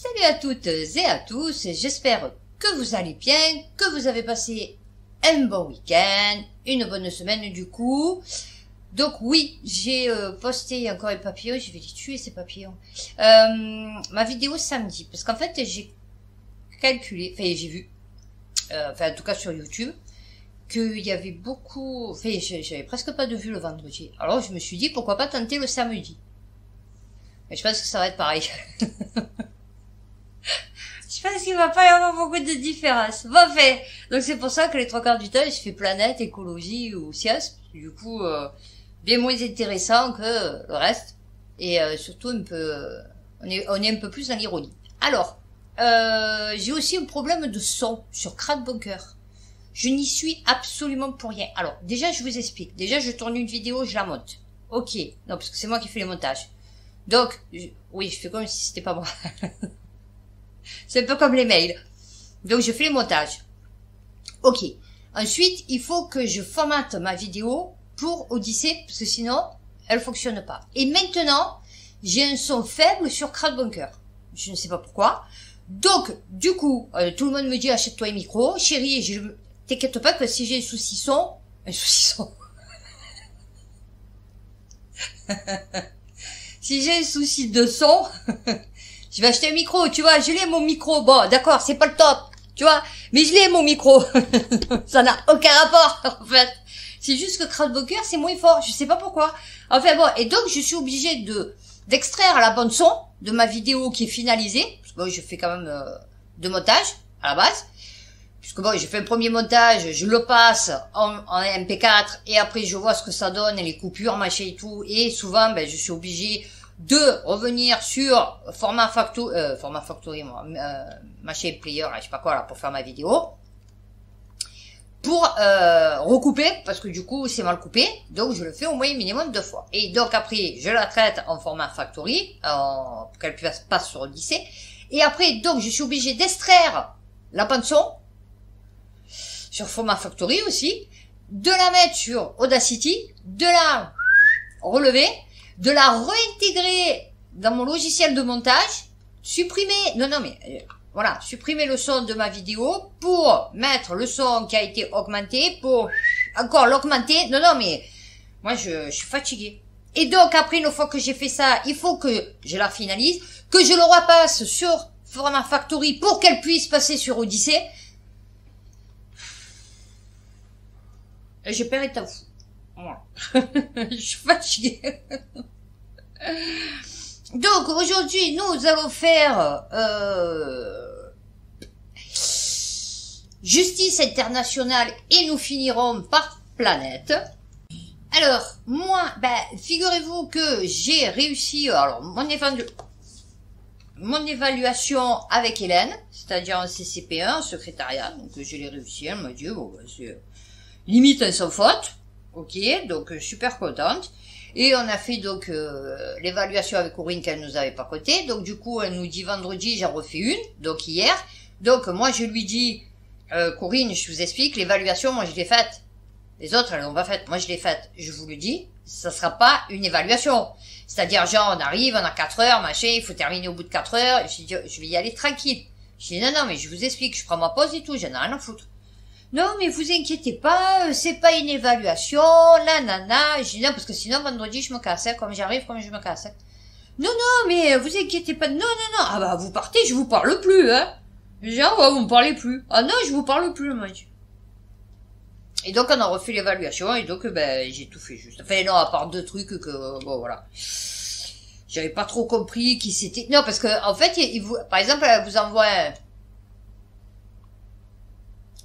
Salut à toutes et à tous, j'espère que vous allez bien, que vous avez passé un bon week-end, une bonne semaine du coup. Donc oui, j'ai posté encore un papillon, je vais les tuer ces papillons. Ma vidéo samedi, parce qu'en fait j'ai calculé, enfin j'ai vu, en tout cas sur YouTube, qu'il y avait beaucoup, j'avais presque pas de vues le vendredi. Alors je me suis dit pourquoi pas tenter le samedi. Mais je pense que ça va être pareil. Je pense qu'il va pas y avoir beaucoup de différence. Bon fait, donc c'est pour ça que les 3/4 du temps, je fais planète, écologie ou sciences. Du coup, bien moins intéressant que le reste. Et surtout un peu, on est un peu plus dans l'ironie. Alors, j'ai aussi un problème de son sur Crade Bunker. Je n'y suis absolument pour rien. Alors, déjà, je vous explique. Déjà, je tourne une vidéo, je la monte. Ok. Non, parce que c'est moi qui fais les montages. Donc, oui, je fais comme si c'était pas moi. C'est un peu comme les mails. Donc, je fais les montages. Ok. Ensuite, il faut que je formate ma vidéo pour Odyssée, parce que sinon, elle fonctionne pas. Et maintenant, j'ai un son faible sur Crade Bunker. Je ne sais pas pourquoi. Donc, du coup, tout le monde me dit, achète-toi un micro. Chérie, t'inquiète pas que si j'ai un saucisson... Si j'ai un souci de son, je vais acheter un micro, tu vois, je l'ai mon micro, bon, d'accord, c'est pas le top, tu vois, mais je l'ai mon micro, ça n'a aucun rapport, en fait, c'est juste que Crade Bunker, c'est moins fort, je sais pas pourquoi, enfin bon, et donc je suis obligée d'extraire la bande son de ma vidéo qui est finalisée, parce que bon, je fais quand même de montage, à la base, puisque bon, j'ai fait un premier montage, je le passe en MP4, et après je vois ce que ça donne, les coupures, machin et tout, et souvent, ben, je suis obligée de revenir sur format factory, machin player, là, je sais pas quoi, là, pour faire ma vidéo, pour recouper, parce que du coup, c'est mal coupé, donc je le fais au moins minimum 2 fois. Et donc après, je la traite en format factory, pour qu'elle passe sur Odyssée, et après, donc, je suis obligée d'extraire la bande son, sur format factory aussi, de la mettre sur Audacity, de la relever, de la réintégrer dans mon logiciel de montage, supprimer, voilà, supprimer le son de ma vidéo pour mettre le son qui a été augmenté, pour encore l'augmenter. Mais moi je suis fatiguée. Et donc après, une fois que j'ai fait ça, il faut que je la finalise, que je le repasse sur format factory pour qu'elle puisse passer sur Odyssée. Et je perds état fou. Voilà. Je suis fatiguée. Donc aujourd'hui nous allons faire justice internationale et nous finirons par planète. Alors moi, figurez-vous que j'ai réussi mon évaluation avec Hélène, c'est-à-dire en CCP1, en secrétariat, donc je l'ai réussi. Elle m'a dit bon, c'est limite sans faute. Ok, donc super contente. Et on a fait donc l'évaluation avec Corinne qu'elle nous avait pas coté. Donc du coup, elle nous dit vendredi, j'en refais une. Donc hier. Donc moi, je lui dis, Corinne, je vous explique, l'évaluation, moi je l'ai faite. Les autres, elles l'ont pas faite. Moi, je l'ai faite. Je vous le dis, ça sera pas une évaluation. C'est-à-dire, genre, on arrive, on a 4 heures, machin, il faut terminer au bout de 4 heures. Je dis, je vais y aller tranquille. Je dis, non, mais je vous explique, je prends ma pause et tout, j'en ai rien à foutre. Non, mais vous inquiétez pas, c'est pas une évaluation, nanana. Je dis non, parce que sinon, vendredi, je me casse, comme j'arrive, comme je me casse. Non, mais vous inquiétez pas, non. Ah bah, vous partez, je vous parle plus, hein. Je dis, ah ouais, vous me parlez plus. Ah non, je vous parle plus, le mec. Et donc, on a refait l'évaluation, et donc, j'ai tout fait juste. Enfin, non, à part 2 trucs que, bon, voilà. J'avais pas trop compris qui c'était. Non, parce que, en fait, par exemple, elle vous envoie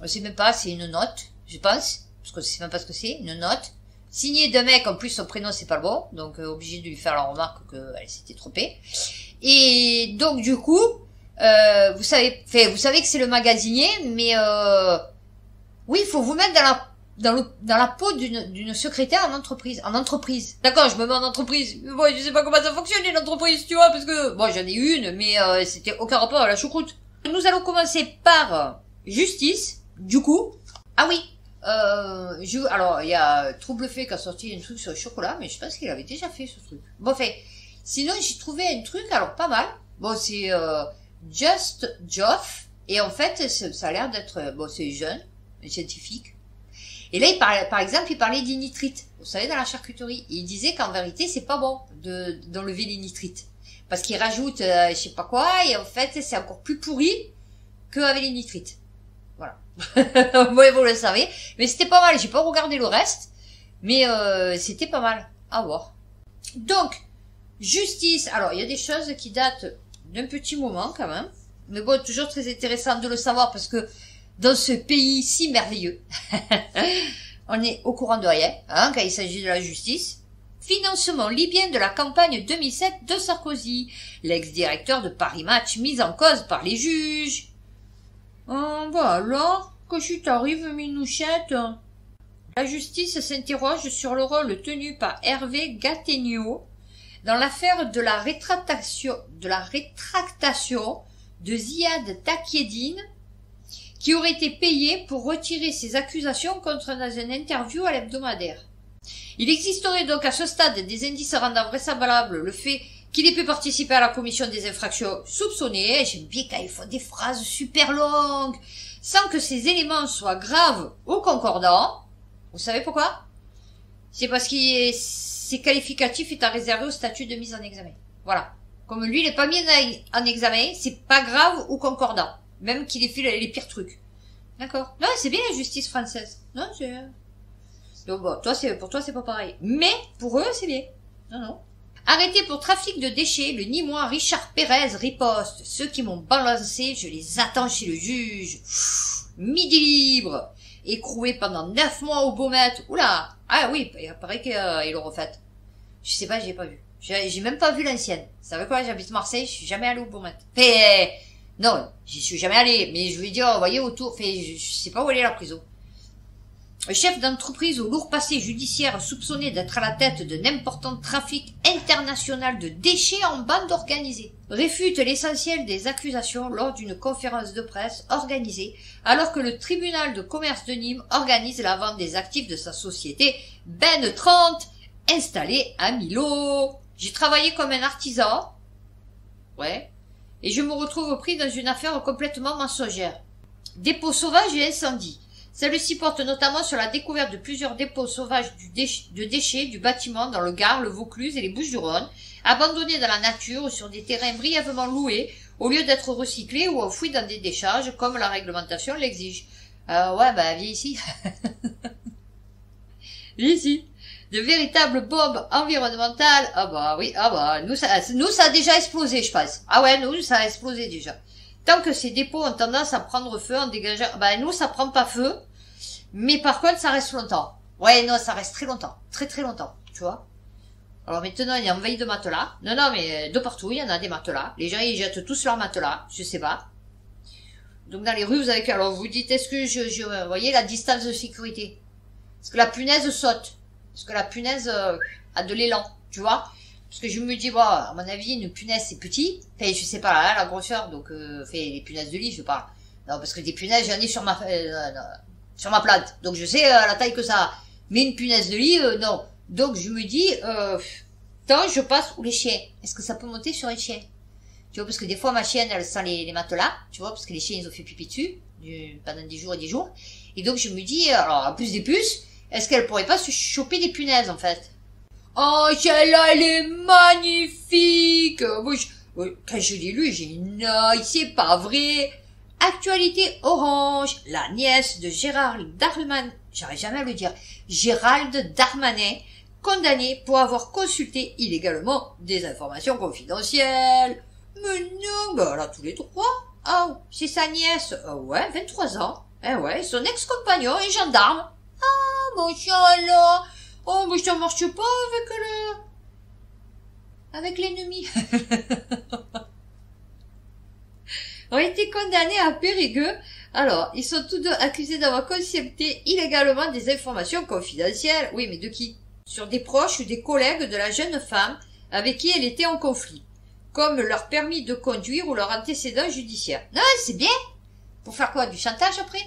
je sais même pas, c'est une note, je pense, parce que je sais même pas ce que c'est, une note, signée d'un mec, en plus son prénom c'est pas le bon, donc obligé de lui faire la remarque qu'elle s'était trompée. Et donc du coup, vous savez que c'est le magasinier, mais oui, il faut vous mettre dans la peau d'une secrétaire en entreprise. D'accord, je me mets en entreprise, mais bon, je sais pas comment ça fonctionne une entreprise, tu vois, parce que bon, j'en ai une, mais c'était aucun rapport à la choucroute. Nous allons commencer par justice. Du coup, ah oui, alors il y a Trouble Fait qui a sorti un truc sur le chocolat, mais je pense qu'il avait déjà fait ce truc. Bon, sinon j'ai trouvé un truc, alors pas mal. Bon, c'est Just Joff. Et en fait, ça a l'air d'être, bon, c'est jeune, scientifique. Et là, par exemple, il parlait des nitrites. Vous savez, dans la charcuterie. Et il disait qu'en vérité, c'est pas bon d'enlever les nitrites. Parce qu'il rajoute, je sais pas quoi, et en fait, c'est encore plus pourri qu'avec les nitrites. Voilà. Moi, vous le savez. Mais c'était pas mal. J'ai pas regardé le reste. Mais, c'était pas mal. À voir. Donc, justice. Alors, il y a des choses qui datent d'un petit moment, quand même. Mais bon, toujours très intéressant de le savoir parce que dans ce pays si merveilleux, on est au courant de rien, hein, quand il s'agit de la justice. Financement libyen de la campagne 2007 de Sarkozy. L'ex-directeur de Paris Match mis en cause par les juges. Bah alors, que t'arrive, Minouchette? La justice s'interroge sur le rôle tenu par Hervé Gattegno dans l'affaire de la rétractation de Ziad Takieddine, qui aurait été payé pour retirer ses accusations contre dans une interview à l'hebdomadaire. Il existerait donc à ce stade des indices rendant vraisemblable le fait qu'il ait pu participer à la commission des infractions soupçonnées. J'aime bien quand il faut des phrases super longues, sans que ces éléments soient graves ou concordants. Vous savez pourquoi? C'est parce que ces qualificatifs étant réservés au statut de mise en examen. Voilà. Comme lui, il n'est pas mis en examen, c'est pas grave ou concordant. Même qu'il ait fait les pires trucs. D'accord? Non, c'est bien la justice française. Non, c'est... Donc bon, pour toi, c'est pas pareil. Mais, pour eux, c'est bien. Non, non. Arrêté pour trafic de déchets, le Nîmois Richard Pérez riposte. Ceux qui m'ont balancé, je les attends chez le juge. Midi libre. Écroué pendant 9 mois au Baumette. Oula! Ah oui, il paraît qu'ils l'ont refaite. Je sais pas, j'ai pas vu. J'ai même pas vu l'ancienne. Vous savez quoi, j'habite Marseille, je suis jamais allé au Baumette. Non, j'y suis jamais allé, mais je veux dire, vous voyez, autour, je sais pas où elle est la prison. Le chef d'entreprise au lourd passé judiciaire soupçonné d'être à la tête d'un important trafic international de déchets en bande organisée réfute l'essentiel des accusations lors d'une conférence de presse organisée alors que le tribunal de commerce de Nîmes organise la vente des actifs de sa société Ben 30 installée à Millau. J'ai travaillé comme un artisan. Ouais. Et je me retrouve pris dans une affaire complètement mensongère. Dépôts sauvages et incendies. Celle-ci porte notamment sur la découverte de plusieurs dépôts sauvages de déchets du bâtiment dans le Gard, le Vaucluse et les Bouches-du-Rhône, abandonnés dans la nature ou sur des terrains brièvement loués, au lieu d'être recyclés ou enfouis dans des décharges comme la réglementation l'exige. Ouais, bah, viens ici. Viens ici. De véritables bombes environnementales. Ah bah oui, nous ça a déjà explosé, je pense. Ah ouais, nous ça a explosé déjà. Tant que ces dépôts ont tendance à prendre feu en dégageant, bah nous ça prend pas feu, mais par contre ça reste longtemps. Ouais, non, ça reste très longtemps, très très longtemps, tu vois. Alors maintenant il y a envahi de matelas. Non, mais de partout il y en a des matelas. Les gens ils jettent tous leurs matelas, je sais pas. Donc dans les rues vous avez, alors vous dites est-ce que vous voyez la distance de sécurité? Est-ce que la punaise saute? Est-ce que la punaise a de l'élan, tu vois? Parce que je me dis, bon, à mon avis, une punaise, c'est petit. Enfin, je sais pas, là, la grosseur, donc, les punaises de lit, je parle. Non, parce que des punaises, j'en ai sur ma plate. Donc, je sais la taille que ça a. Mais une punaise de lit, non. Donc, je me dis, tant je passe où les chiens. Est-ce que ça peut monter sur les chiens? Tu vois, parce que des fois, ma chienne, elle sent les matelas, tu vois, parce que les chiens, ils ont fait pipi dessus, pendant des jours et des jours. Et donc, je me dis, alors, en plus des puces, est-ce qu'elle pourrait pas se choper des punaises, en fait? Oh, celle-là, elle est magnifique! Quand je l'ai lu, j'ai dit, non, c'est pas vrai! Actualité orange, la nièce de Gérald Darmanin, j'arrive jamais à le dire, Gérald Darmanin, condamné pour avoir consulté illégalement des informations confidentielles. Mais non, bah, elle a tous les droits. Ah, c'est sa nièce. Ah ouais, 23 ans. Eh ouais, son ex-compagnon est gendarme. Ah, mon là. Oh, mais ça marche pas avec l'ennemi. Ont été condamnés à Périgueux. Alors, ils sont tous deux accusés d'avoir concepté illégalement des informations confidentielles. Oui, mais de qui? Sur des proches ou des collègues de la jeune femme avec qui elle était en conflit. Comme leur permis de conduire ou leur antécédent judiciaire. Non, c'est bien. Pour faire quoi? Du chantage après?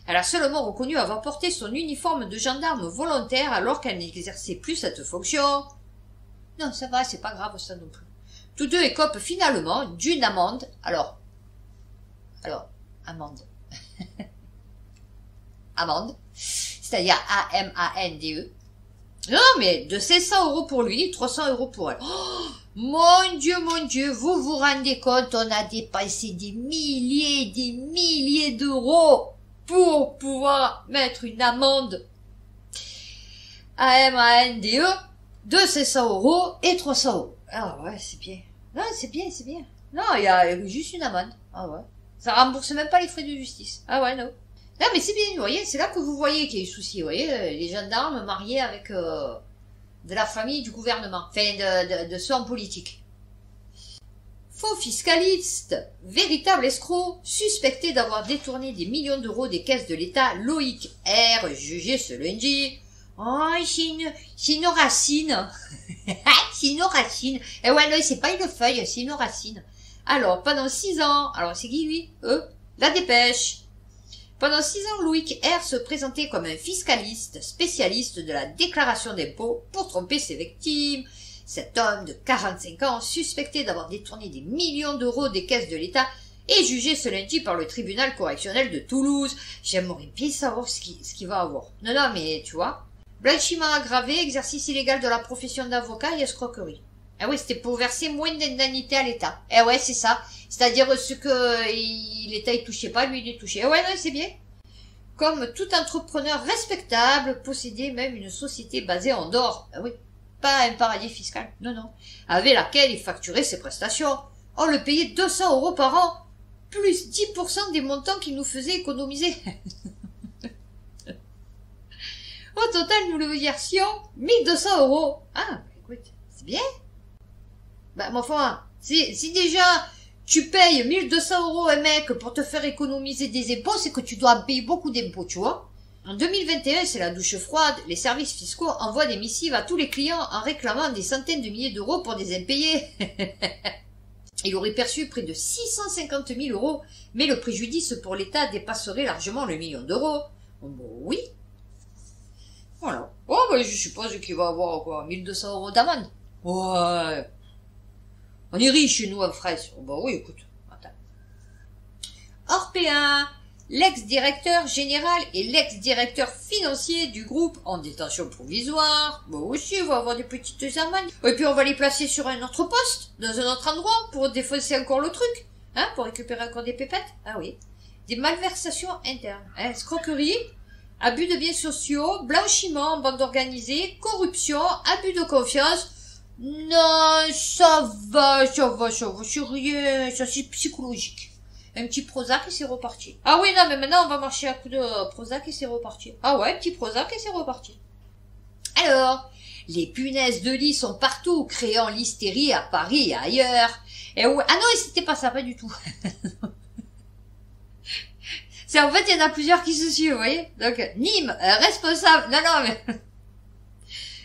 Elle a seulement reconnu avoir porté son uniforme de gendarme volontaire alors qu'elle n'exerçait plus cette fonction. Non, ça va, c'est pas grave ça non plus. Tous deux écopent finalement d'une amende. Alors, Alors, amende. Amende. C'est-à-dire A-M-A-N-D-E. Non, mais de 700 € pour lui, 300 € pour elle. Oh, mon Dieu, vous vous rendez compte, on a dépensé des milliers d'euros pour pouvoir mettre une amende A-M-A-N-D-E de 700 € et 300 €. Ah ouais, c'est bien. Non, c'est bien. Non, il y a juste une amende. Ah ouais. Ça rembourse même pas les frais de justice. Ah ouais, non. Non, mais c'est bien, vous voyez, c'est là que vous voyez qu'il y a eu souci, vous voyez, les gendarmes mariés avec de la famille du gouvernement, enfin de ceux en politique. Faux fiscaliste, véritable escroc, suspecté d'avoir détourné des millions d'euros des caisses de l'État, Loïc R, jugé ce lundi. Oh, c'est une racine. C'est une racine. Eh ouais, non, c'est pas une feuille, c'est une racine. Alors, pendant 6 ans, alors c'est qui lui? La Dépêche. Pendant 6 ans, Loïc R se présentait comme un fiscaliste spécialiste de la déclaration d'impôts pour tromper ses victimes. Cet homme de 45 ans, suspecté d'avoir détourné des millions d'euros des caisses de l'État, est jugé ce lundi par le tribunal correctionnel de Toulouse. J'aimerais bien savoir ce qu'il va avoir. Non, mais tu vois, blanchiment aggravé, exercice illégal de la profession d'avocat et escroquerie. Ah oui, c'était pour verser moins d'indemnité à l'État. Eh ouais, c'est ça. C'est-à-dire ce que l'État il touchait pas, lui il est touché. Eh ouais, non, c'est bien. Comme tout entrepreneur respectable, possédait même une société basée en dehors. Ah oui, pas un paradis fiscal. Non. Avec laquelle il facturait ses prestations. On le payait 200 € par an, plus 10% des montants qu'il nous faisait économiser. Au total, nous le versions 1200 €. Ah, écoute, c'est bien. Bah, mon frère, si déjà tu payes 1200 € un mec pour te faire économiser des impôts, c'est que tu dois payer beaucoup d'impôts, tu vois. En 2021, c'est la douche froide, les services fiscaux envoient des missives à tous les clients en réclamant des centaines de milliers d'euros pour des impayés. Il aurait perçu près de 650 000 €, mais le préjudice pour l'État dépasserait largement le million d'euros. Bon, oui. Voilà. Oh, bah, je suppose qu'il va avoir, quoi, 1200 € d'amende. Ouais. On est riche, nous, en France. Oh, bah oui, écoute. Attends. Orpéen, l'ex-directeur général et l'ex-directeur financier du groupe en détention provisoire. Bon, aussi, on va avoir des petites amendes. Et puis, on va les placer sur un autre poste, dans un autre endroit, pour défoncer encore le truc. Hein, pour récupérer encore des pépettes. Ah oui. Des malversations internes. Hein, escroquerie, abus de biens sociaux, blanchiment, bande organisée, corruption, abus de confiance. Non, ça va, c'est rien, ça c'est psychologique. Un petit Prozac et c'est reparti. Ah oui, non, mais maintenant on va marcher à coup de Prozac et c'est reparti. Ah ouais, petit Prozac et c'est reparti. Alors, les punaises de lit sont partout, créant l'hystérie à Paris et ailleurs. Et ouais, ah non, c'était pas ça, pas du tout. C'est en fait, il y en a plusieurs qui se suivent, vous voyez. Donc, Nîmes, responsable, non, mais...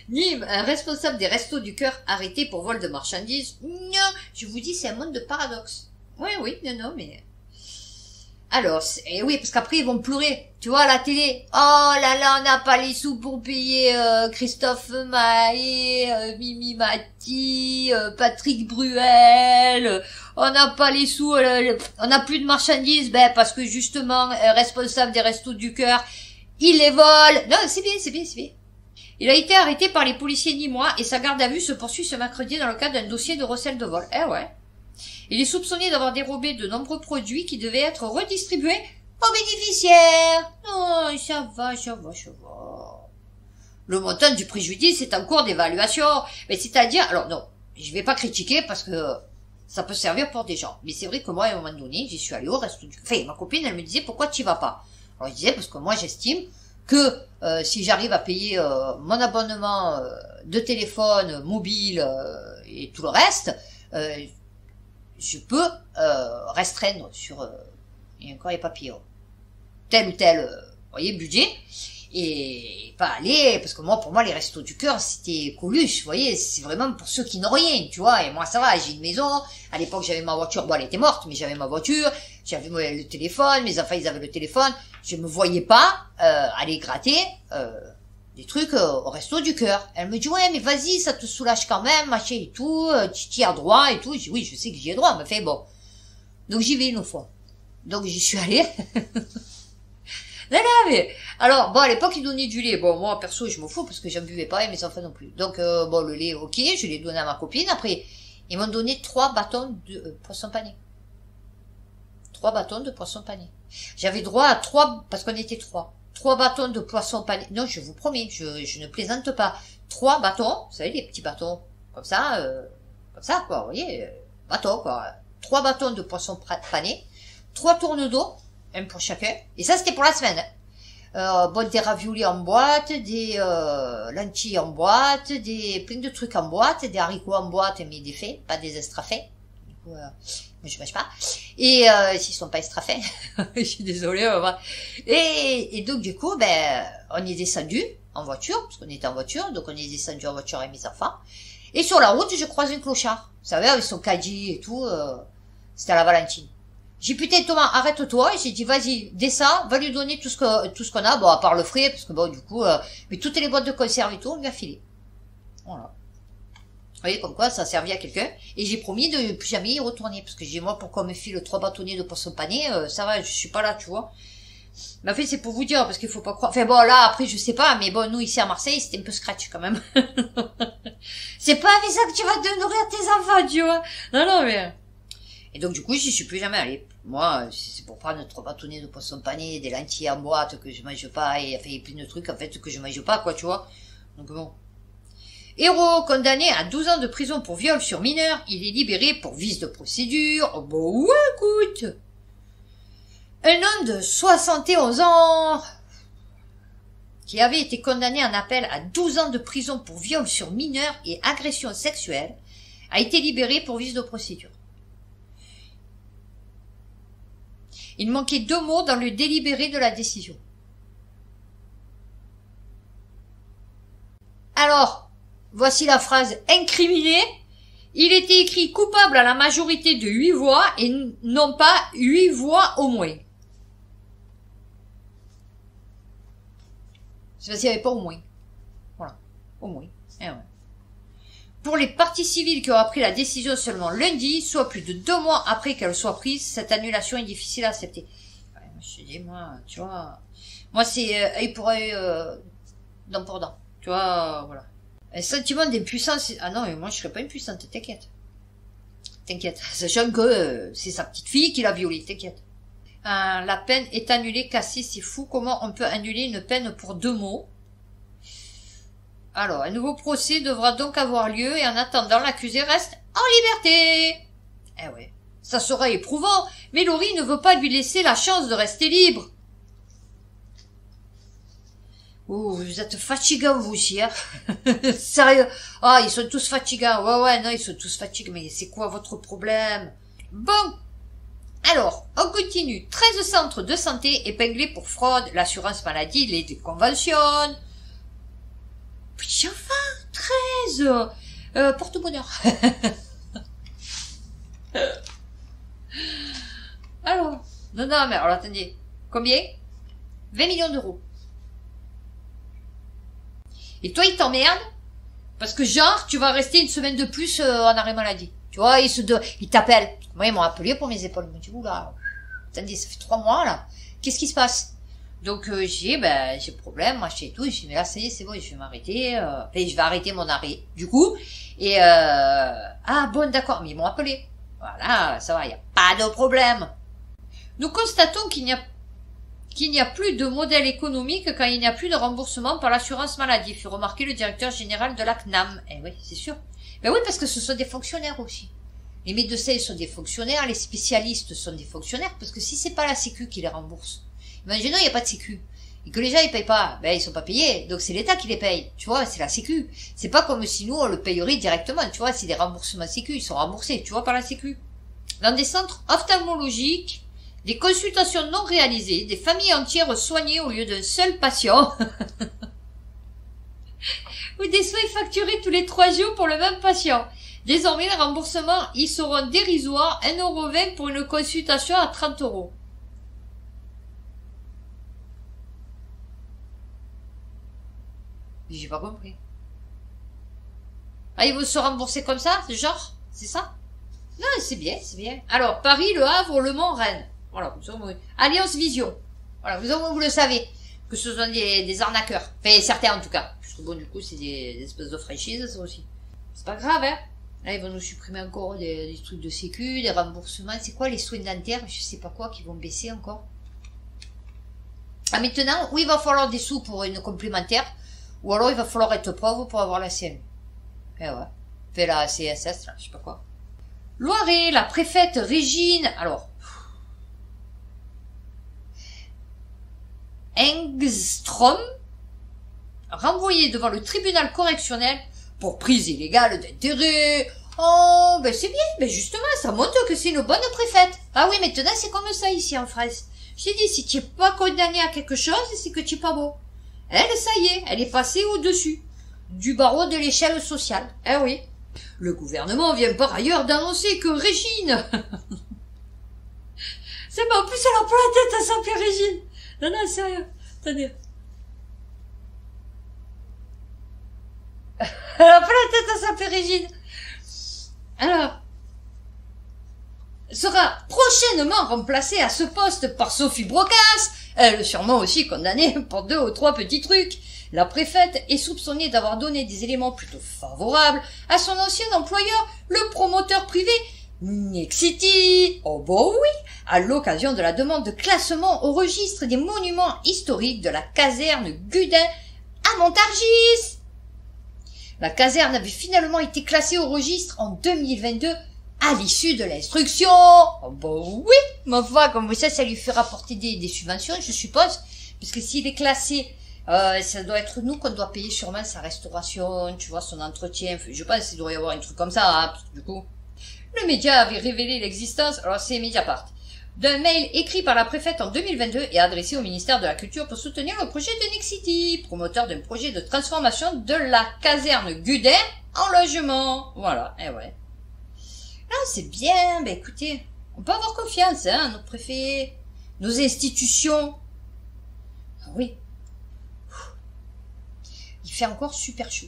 Nîmes, un responsable des Restos du Cœur arrêté pour vol de marchandises. Non, je vous dis, c'est un monde de paradoxes. Oui, non, mais... Alors, oui, parce qu'après, ils vont pleurer. Tu vois, à la télé. Oh là là, on n'a pas les sous pour payer Christophe Maé, Mimi Mati, Patrick Bruel. On n'a pas les sous, on n'a plus de marchandises. Ben, parce que justement, responsable des Restos du Cœur, il les vole. Non, c'est bien. Il a été arrêté par les policiers nîmois et sa garde à vue se poursuit ce mercredi dans le cadre d'un dossier de recel de vol. Eh ouais. Il est soupçonné d'avoir dérobé de nombreux produits qui devaient être redistribués aux bénéficiaires. Non, ça va. Le montant du préjudice est en cours d'évaluation. Mais c'est-à-dire, alors non, je vais pas critiquer parce que ça peut servir pour des gens. Mais c'est vrai que moi, à un moment donné, j'y suis allée au resto du... Enfin, ma copine, elle me disait, pourquoi tu y vas pas? Alors je disais, parce que moi, j'estime que si j'arrive à payer mon abonnement de téléphone mobile et tout le reste, je peux restreindre sur et encore les papiers tel ou tel voyez budget et pas aller parce que moi pour moi les Restos du Cœur c'était Coluche, vous voyez, c'est vraiment pour ceux qui n'ont rien, tu vois, et moi ça va, j'ai une maison, à l'époque j'avais ma voiture, bon elle était morte mais j'avais ma voiture, j'avais le téléphone, mes enfants ils avaient le téléphone, je me voyais pas aller gratter des trucs au Resto du Cœur. Elle me dit ouais mais vas-y, ça te soulage quand même, machin et tout, tu y as droit et tout. Je dis oui, je sais que j'y ai droit, mais fait bon. Donc j'y vais une fois. Donc j'y suis allée. Non, non, mais... Alors, bon, à l'époque, ils donnaient du lait. Bon, moi, perso, je m'en fous parce que j'en buvais pas et mes enfants non plus. Donc, bon, le lait, ok, je l'ai donné à ma copine. Après, ils m'ont donné 3 bâtons de poisson pané. 3 bâtons de poisson pané. J'avais droit à 3, parce qu'on était 3. 3 bâtons de poisson pané. Non, je vous promets, je ne plaisante pas. 3 bâtons, vous savez, les petits bâtons, comme ça, quoi, vous voyez, bâtons, quoi. 3 bâtons de poisson pané, 3 tournes d'eau, un pour chacun. Et ça, c'était pour la semaine. Bon, des raviolis en boîte, des lentilles en boîte, plein de trucs en boîte, des haricots en boîte, mais des faits, pas des extra faits. Du coup, moi, je mange pas. Et s'ils sont pas extra faits, je suis désolée. Et donc, du coup, ben, on est descendu en voiture, parce qu'on était en voiture, donc on est descendu en voiture avec mes enfants. Et sur la route, je croise un clochard. Vous savez, avec son caddie et tout, c'était à la Valentine. J'ai dit, putain, Thomas, arrête-toi. Et j'ai dit, vas-y, descends, va lui donner tout ce qu'on a. Bon, à part le frais, parce que bon, du coup, mais toutes les boîtes de conserve et tout, on lui a filé. Voilà. Vous voyez, comme quoi, ça a servi à quelqu'un. Et j'ai promis de plus jamais y retourner. Parce que j'ai, moi, pourquoi on me file 3 bâtonnets de poisson pané, ça va, je suis pas là, tu vois. Mais en fait, c'est pour vous dire, parce qu'il faut pas croire. Enfin bon, là, après, je sais pas, mais bon, nous, ici à Marseille, c'était un peu scratch, quand même. C'est pas avec ça que tu vas te nourrir tes enfants, tu vois. Non, non, mais... Et donc, du coup, j'y suis plus jamais allée. Moi, c'est pour prendre 3 bâtonnets de poisson pané, des lentilles en boîte que je mange pas, et enfin, plein de trucs, en fait, que je mange pas, quoi, tu vois. Donc bon. Héros condamné à 12 ans de prison pour viol sur mineur, il est libéré pour vice de procédure. Oh, bon, ouais, écoute. Un homme de 71 ans, qui avait été condamné en appel à 12 ans de prison pour viol sur mineur et agression sexuelle, a été libéré pour vice de procédure. Il manquait 2 mots dans le délibéré de la décision. Alors, voici la phrase incriminée. Il était écrit coupable à la majorité de 8 voix et non pas 8 voix au moins. C'est parce qu'il n'y avait pas au moins. Voilà, au moins. Eh ouais. Pour les parties civiles qui ont appris la décision seulement lundi, soit plus de 2 mois après qu'elle soit prise, cette annulation est difficile à accepter. Ouais, moi, je te dis, moi, tu vois, moi c'est œil pour œil, dent pour dent. Tu vois, voilà. Un sentiment d'impuissance. Ah non, mais moi je serais pas impuissante, t'inquiète. T'inquiète. Sachant que c'est sa petite fille qui l'a violée, t'inquiète. La peine est annulée, cassée, c'est fou. Comment on peut annuler une peine pour 2 mots? Alors, un nouveau procès devra donc avoir lieu et en attendant, l'accusé reste en liberté. Eh ouais, ça sera éprouvant, mais Laurie ne veut pas lui laisser la chance de rester libre. Oh, vous êtes fatigants, vous aussi, hein. Sérieux. Ah, ils sont tous fatigants. Ouais, non, ils sont tous fatigants. Mais c'est quoi votre problème? Bon. Alors, on continue. 13 centres de santé épinglés pour fraude. L'assurance maladie les déconventionne. Puis enfin, 13. Porte-bonheur. Alors. Non, mais alors, attendez. Combien? 20 millions d'euros. Et toi, il t'emmerde parce que genre, tu vas rester une semaine de plus en arrêt maladie. Tu vois, ils t'appellent. Moi, ils m'ont appelé pour mes épaules. Ils m'ont dit, oula, attendez, ça fait 3 mois, là. Qu'est-ce qui se passe? Donc, j'ai problème, moi, je sais tout. J'ai dit, mais là, ça y est, c'est bon, je vais m'arrêter. Je vais arrêter mon arrêt, du coup. Et, ah, bon, d'accord. Mais ils m'ont appelé. Voilà, ça va, il n'y a pas de problème. Nous constatons qu'il n'y a plus de modèle économique quand il n'y a plus de remboursement par l'assurance maladie, fait remarquer le directeur général de la CNAM. Eh oui, c'est sûr. Ben oui, parce que ce sont des fonctionnaires aussi. Les médecins sont des fonctionnaires, les spécialistes sont des fonctionnaires, parce que si c'est pas la Sécu qui les rembourse, imaginons il n'y a pas de Sécu, et que les gens ils payent pas, ben ils sont pas payés, donc c'est l'État qui les paye, tu vois, c'est la Sécu. C'est pas comme si nous on le payerait directement, tu vois, c'est des remboursements Sécu, ils sont remboursés, tu vois, par la Sécu. Dans des centres ophtalmologiques, des consultations non réalisées, des familles entières soignées au lieu d'un seul patient, ou des soins facturés tous les 3 jours pour le même patient. Désormais, les remboursements y seront dérisoires, 1,20 € pour une consultation à 30 €. J'ai pas compris. Ah, ils vont se rembourser comme ça, genre? C'est ça? Non, c'est bien, c'est bien. Alors, Paris, Le Havre, Le Mans, Rennes. Voilà, Alliance Vision. Voilà, vous le savez. Que ce sont des arnaqueurs. Enfin, certains en tout cas. Parce que bon, du coup, c'est des espèces de franchises, ça aussi. C'est pas grave, hein. Là, ils vont nous supprimer encore des trucs de sécu, des remboursements. C'est quoi les soins dentaires? Je sais pas quoi, qui vont baisser encore. Ah, maintenant, ou il va falloir des sous pour une complémentaire, ou alors il va falloir être pauvre pour avoir la sienne. Eh ouais. Fait la CSS, là, je sais pas quoi. Loiret, la préfète Régine, alors. Engstrom, renvoyé devant le tribunal correctionnel pour prise illégale d'intérêt. Oh, ben c'est bien, ben justement, ça montre que c'est une bonne préfète. Ah oui, maintenant c'est comme ça ici en France. Je t'ai dit, si tu n'es pas condamné à quelque chose, c'est que tu n'es pas beau. Elle, ça y est, elle est passée au-dessus du barreau de l'échelle sociale. Eh oui. Le gouvernement vient par ailleurs d'annoncer que Régine... c'est pas, en plus elle a pas la tête à s'appeler Régine. Non, non, sérieux. Attendez. Elle a pas la tête à s'appeler Régine. Alors, sera prochainement remplacée à ce poste par Sophie Brocasse, elle sûrement aussi condamnée pour 2 ou 3 petits trucs. La préfète est soupçonnée d'avoir donné des éléments plutôt favorables à son ancien employeur, le promoteur privé Nexity. Oh bon oui, à l'occasion de la demande de classement au registre des monuments historiques de la caserne Gudin à Montargis. La caserne avait finalement été classée au registre en 2022 à l'issue de l'instruction. Oh bon oui, ma foi, comme ça lui fait rapporter des subventions, je suppose, parce que s'il est classé, ça doit être nous qu'on doit payer sûrement sa restauration, tu vois, son entretien. Je pense qu'il doit y avoir un truc comme ça, hein, parce que du coup, le média avait révélé l'existence, alors c'est Mediapart, d'un mail écrit par la préfète en 2022 et adressé au ministère de la Culture pour soutenir le projet de Nexity, promoteur d'un projet de transformation de la caserne Gudin en logement. Voilà, eh ouais. Là, c'est bien, ben écoutez, on peut avoir confiance, hein, nos préfets, nos institutions. Ah oui. Il fait encore super chaud.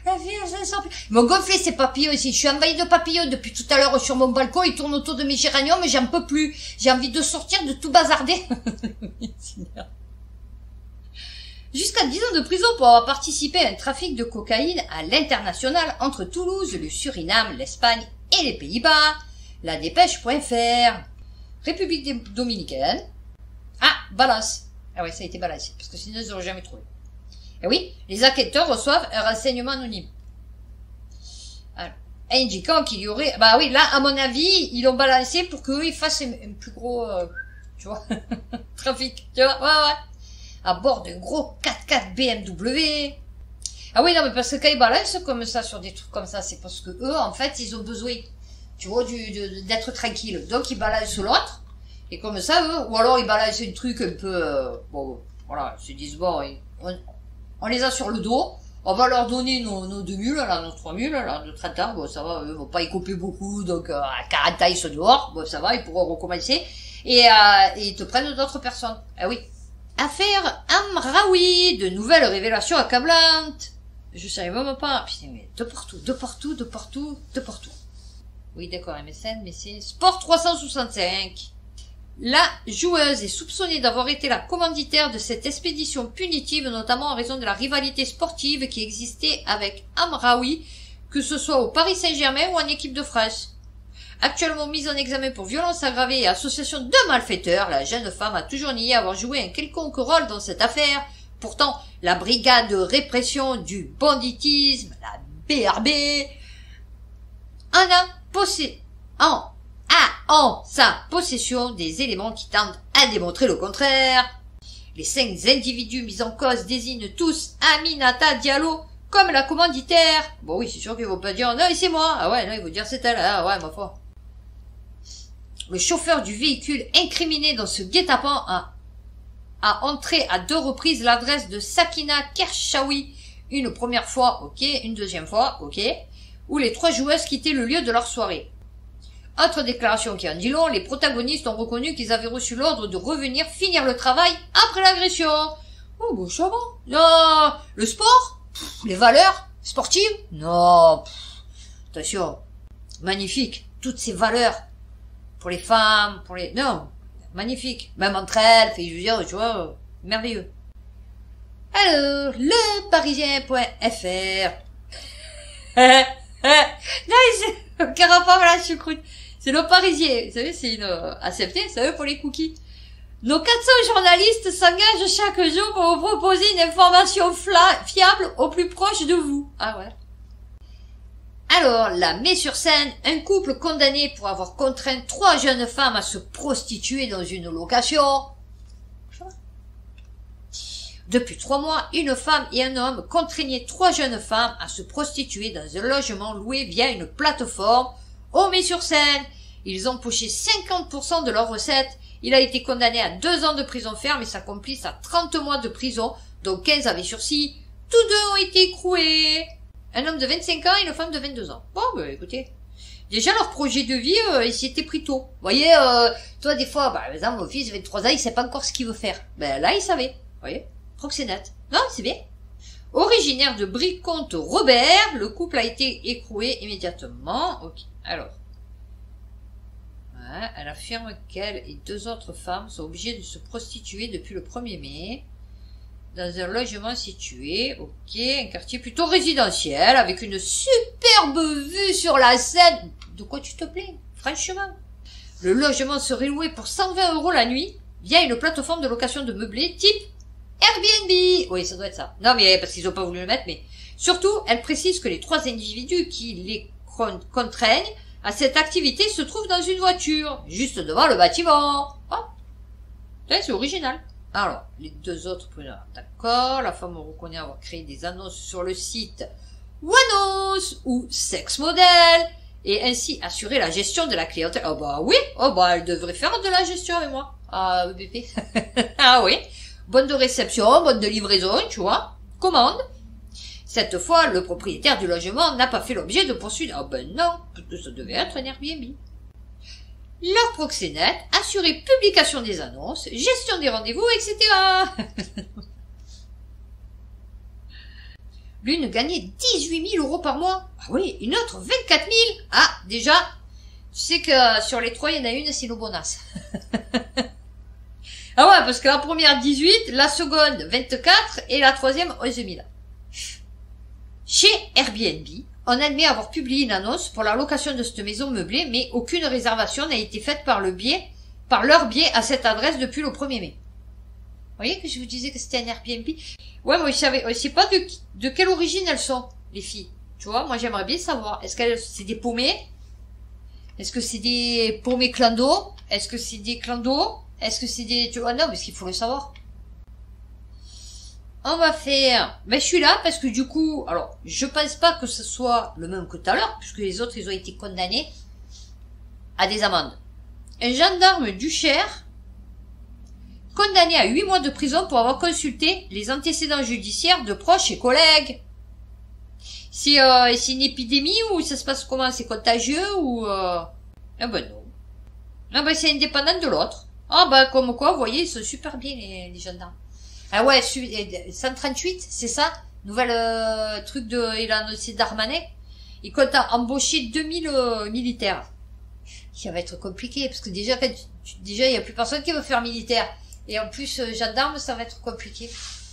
La vie, ils m'ont gonflé ces papillons ici. Je suis envahie de papillons depuis tout à l'heure sur mon balcon. Ils tournent autour de mes géraniums, mais j'en peux plus. J'ai envie de sortir, de tout bazarder. Jusqu'à 10 ans de prison pour avoir participé à un trafic de cocaïne à l'international entre Toulouse, le Suriname, l'Espagne et les Pays-Bas. La dépêche.fr. République dominicaine. Ah, balance. Ah ouais, ça a été balancé, parce que sinon ils n'auraient jamais trouvé. Et oui, les enquêteurs reçoivent un renseignement anonyme. Alors, indiquant qu'il y aurait... Bah oui, là, à mon avis, ils l'ont balancé pour qu'eux, ils fassent un plus gros... tu vois, trafic. Tu vois, ouais. À bord d'un gros 4x4 BMW. Ah oui, non, mais parce que quand ils balancent comme ça sur des trucs comme ça, c'est parce que eux, en fait, ils ont besoin, tu vois, d'être tranquilles. Donc, ils balancent l'autre. Et comme ça, eux, ou alors ils balancent un truc un peu... bon, voilà, ils se disent, bon... On les a sur le dos, on va leur donner nos 2 mules, là, nos 3 mules, là, de 30 ans, bon, ça va, eux vont pas y couper beaucoup, donc, à 40 ans, ils sont dehors, bon, ça va, ils pourront recommencer, et ils te prennent d'autres personnes. Ah oui. Affaire Amraoui, de nouvelles révélations accablantes. Je savais même pas, putain, mais de partout. Oui, d'accord, MSN, mais c'est Sport 365. La joueuse est soupçonnée d'avoir été la commanditaire de cette expédition punitive, notamment en raison de la rivalité sportive qui existait avec Amraoui, que ce soit au Paris Saint-Germain ou en équipe de France. Actuellement mise en examen pour violence aggravée et association de malfaiteurs, la jeune femme a toujours nié avoir joué un quelconque rôle dans cette affaire. Pourtant, la brigade de répression du banditisme, la BRB, en sa possession des éléments qui tendent à démontrer le contraire. Les 5 individus mis en cause désignent tous Aminata Diallo comme la commanditaire. Bon oui, c'est sûr qu'ils vont pas dire « Non, c'est moi !» Ah ouais, non, ils vont dire « C'est elle !» Ah ouais, ma foi. Le chauffeur du véhicule incriminé dans ce guet-apens a entré à 2 reprises l'adresse de Sakina Kershawi. Une première fois, ok, une deuxième fois, ok, où les 3 joueuses quittaient le lieu de leur soirée. Autre déclaration qui en dit long, les protagonistes ont reconnu qu'ils avaient reçu l'ordre de revenir finir le travail après l'agression. Oh, bon, ça va. Non, le sport, les valeurs sportives, non, attention, magnifique, toutes ces valeurs pour les femmes, pour les... Non, magnifique. Même entre elles, je veux dire, tu vois, merveilleux. Alors, leparisien.fr. Là, c'est aucun rapport avec la choucroute. C'est le Parisien. Vous savez, c'est une ACFT, ça veut pour les cookies. Nos 400 journalistes s'engagent chaque jour pour vous proposer une information fiable au plus proche de vous. Ah ouais. Alors, la met sur scène un couple condamné pour avoir contraint 3 jeunes femmes à se prostituer dans une location. Depuis 3 mois, une femme et un homme contraignaient 3 jeunes femmes à se prostituer dans un logement loué via une plateforme. On met sur scène. Ils ont poché 50% de leurs recettes. Il a été condamné à 2 ans de prison ferme et sa complice à 30 mois de prison, dont 15 avec sursis. Tous 2 ont été écroués. Un homme de 25 ans et une femme de 22 ans. Bon, bah, écoutez. Déjà, leur projet de vie, ils s'y étaient pris tôt. Vous voyez, toi, des fois, par exemple, mon fils, 23 ans, il sait pas encore ce qu'il veut faire. Ben, là, il savait. Vous voyez? Proxénète. Non, c'est bien. Originaire de Brie-Comte-Robert, le couple a été écroué immédiatement. Ok. Alors. Ouais, elle affirme qu'elle et 2 autres femmes sont obligées de se prostituer depuis le 1er mai. Dans un logement situé, ok, un quartier plutôt résidentiel, avec une superbe vue sur la Seine. De quoi tu te plains? Franchement. Le logement serait loué pour 120 € la nuit, via une plateforme de location de meublés type Airbnb. Oui, ça doit être ça. Non, mais parce qu'ils ont pas voulu le mettre, mais... Surtout, elle précise que les 3 individus qui les contraignent à cette activité se trouvent dans une voiture, juste devant le bâtiment. Oh, c'est original. Alors, les 2 autres, d'accord, la femme reconnaît avoir créé des annonces sur le site Wanos ou Sex Model et ainsi assurer la gestion de la clientèle. Oh bah oui, oh bah elle devrait faire de la gestion avec moi. Ah, bébé. Ah oui, bonne de réception, bonne de livraison, tu vois, commande. Cette fois, le propriétaire du logement n'a pas fait l'objet de poursuites. Ah ben non, parce que ça devait être un Airbnb. Leur proxénète assurait publication des annonces, gestion des rendez-vous, etc. L'une gagnait 18 000 € par mois. Ah oui, une autre 24 000. Ah, déjà, tu sais que sur les 3, il y en a une, c'est nos bonasses. Ah ouais, parce que la première 18, la seconde 24 et la troisième 11 000. Chez Airbnb, on admet avoir publié une annonce pour la location de cette maison meublée, mais aucune réservation n'a été faite par leur biais à cette adresse depuis le 1er mai. Vous voyez que je vous disais que c'était un Airbnb? Ouais, moi je sais pas de quelle origine elles sont, les filles. Tu vois, moi j'aimerais bien savoir. Est-ce que c'est des paumés? Est-ce que c'est des paumés clando? Est-ce que c'est des clando? Est-ce que c'est des... Tu vois, non, parce qu'il faut le savoir. On va faire... Ben, je suis là parce que du coup... Alors, je pense pas que ce soit le même que tout à l'heure, puisque les autres, ils ont été condamnés à des amendes. Un gendarme du Cher, condamné à 8 mois de prison pour avoir consulté les antécédents judiciaires de proches et collègues. C'est une épidémie ou ça se passe comment? C'est contagieux ou... Ah ben non. Ah ben c'est indépendant de l'autre. Ah ben comme quoi, vous voyez, ils sont super bien les gendarmes. Ah ouais, 138, c'est ça? Nouvel truc il a annoncé Darmanin. Il compte embaucher 2000 militaires. Ça va être compliqué, parce que déjà, déjà, il y a plus personne qui veut faire militaire. Et en plus, gendarme, ça va être compliqué.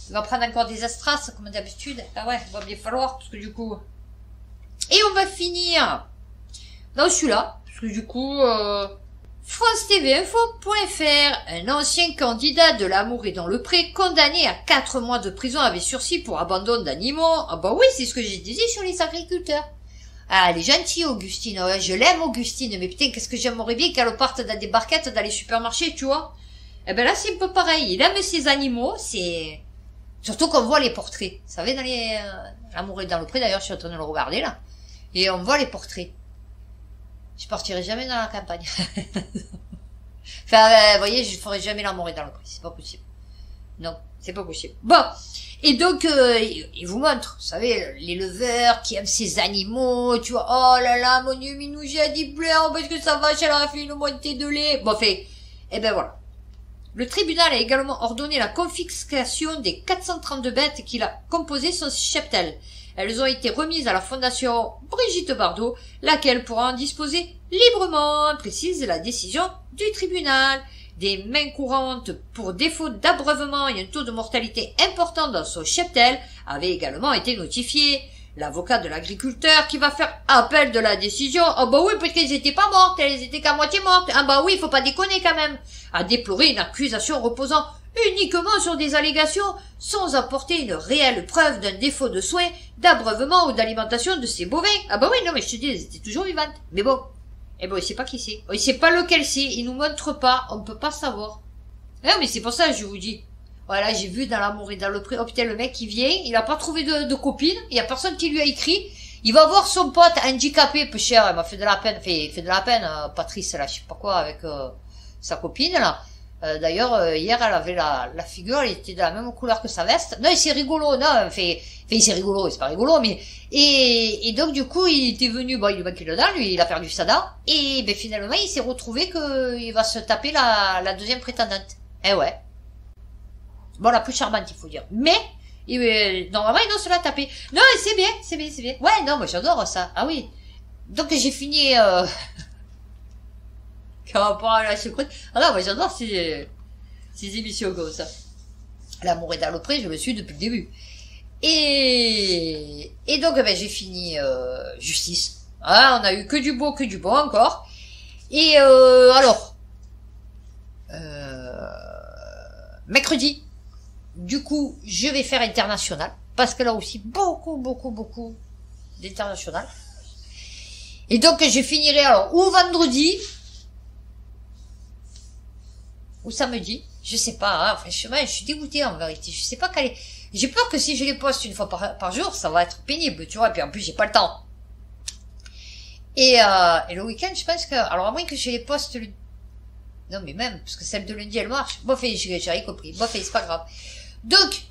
Il va prendre encore des astras, comme d'habitude. Ah ouais, il va bien falloir, parce que du coup... Et on va finir dans celui-là, parce que du coup... France-TV-info.fr, un ancien candidat de l'amour et dans le pré, condamné à 4 mois de prison avec sursis pour abandon d'animaux. Ah bah oui, c'est ce que j'ai dit sur les agriculteurs. Ah, elle est gentille, Augustine. Ouais, je l'aime, Augustine. Mais putain, qu'est-ce que j'aimerais bien qu'elle parte dans des barquettes dans les supermarchés, tu vois. Eh ben là, c'est un peu pareil. Il aime ses animaux, c'est... Surtout qu'on voit les portraits. Vous savez, dans les... l'amour et dans le pré, d'ailleurs, je suis en train de le regarder, là. Et on voit les portraits. Je partirai jamais dans la campagne. Enfin, vous voyez, je ferai jamais l'amour et dans le pré. C'est pas possible. Non, c'est pas possible. Bon. Et donc, il vous montre, vous savez, l'éleveur qui aime ses animaux, tu vois. Oh là là, mon Dieu, Minou, j'ai dit pleure parce que sa vache, elle a fait une moitié de lait. Bon, fait. Eh ben voilà. Le tribunal a également ordonné la confiscation des 432 bêtes qu'il a composé son cheptel. Elles ont été remises à la Fondation Brigitte Bardot, laquelle pourra en disposer librement, précise la décision du tribunal. Des mains courantes pour défaut d'abreuvement et un taux de mortalité important dans son cheptel avaient également été notifiés. L'avocat de l'agriculteur qui va faire appel de la décision, ah bah oui, parce qu'elles étaient pas mortes, elles étaient qu'à moitié mortes, ah bah oui, faut pas déconner quand même, a déploré une accusation reposant uniquement sur des allégations, sans apporter une réelle preuve d'un défaut de soins, d'abreuvement ou d'alimentation de ces bovins. Ah bah oui, non mais je te dis, elles étaient toujours vivantes. Mais bon, eh ben, il sait pas qui c'est. Il sait pas lequel c'est, il nous montre pas, on peut pas savoir. Eh, mais c'est pour ça que je vous dis. Voilà, j'ai vu dans l'amour et dans le pré, oh putain, le mec, il vient, il a pas trouvé de copine, il y a personne qui lui a écrit, il va voir son pote handicapé, peu cher, il m'a fait de la peine, fait de la peine, Patrice, là, je sais pas quoi, avec, sa copine, là. D'ailleurs, hier, elle avait la figure, elle était de la même couleur que sa veste. Non, c'est rigolo, non, c'est rigolo, c'est pas rigolo, mais, et donc, du coup, il était venu, bon, il lui manquait le dent, lui, il a perdu sa dent, et, ben, finalement, il s'est retrouvé qu'il va se taper la deuxième prétendante. Eh ouais. Bon, la plus charmante, il faut dire. Mais, normalement, il doit se la taper. Non, c'est bien, c'est bien, c'est bien. Ouais, non, moi, j'adore ça. Ah oui. Donc, j'ai fini, par rapport à la choucroute. Ah non, moi, j'adore ces émissions comme ça. L'amour est dans le pré, je me suis depuis le début. Et donc, ben, j'ai fini, justice. Ah, on a eu que du beau encore. Et, alors, mercredi, du coup, je vais faire international, parce que là aussi, beaucoup d'international. Et donc, je finirai alors, ou vendredi, ou samedi, je sais pas, hein, franchement, je suis dégoûtée en vérité, je sais pas quelle est... J'ai peur que si je les poste une fois par jour, ça va être pénible, tu vois, et puis en plus, j'ai pas le temps. Et le week-end, je pense que, alors à moins que je les poste le... Non, mais même, parce que celle de lundi, elle marche. Bon, j'ai rien compris. Bon, c'est pas grave. Donc,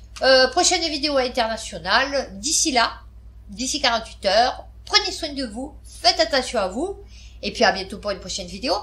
prochaine vidéo internationale. D'ici là, d'ici 48 heures, prenez soin de vous, faites attention à vous, et puis à bientôt pour une prochaine vidéo.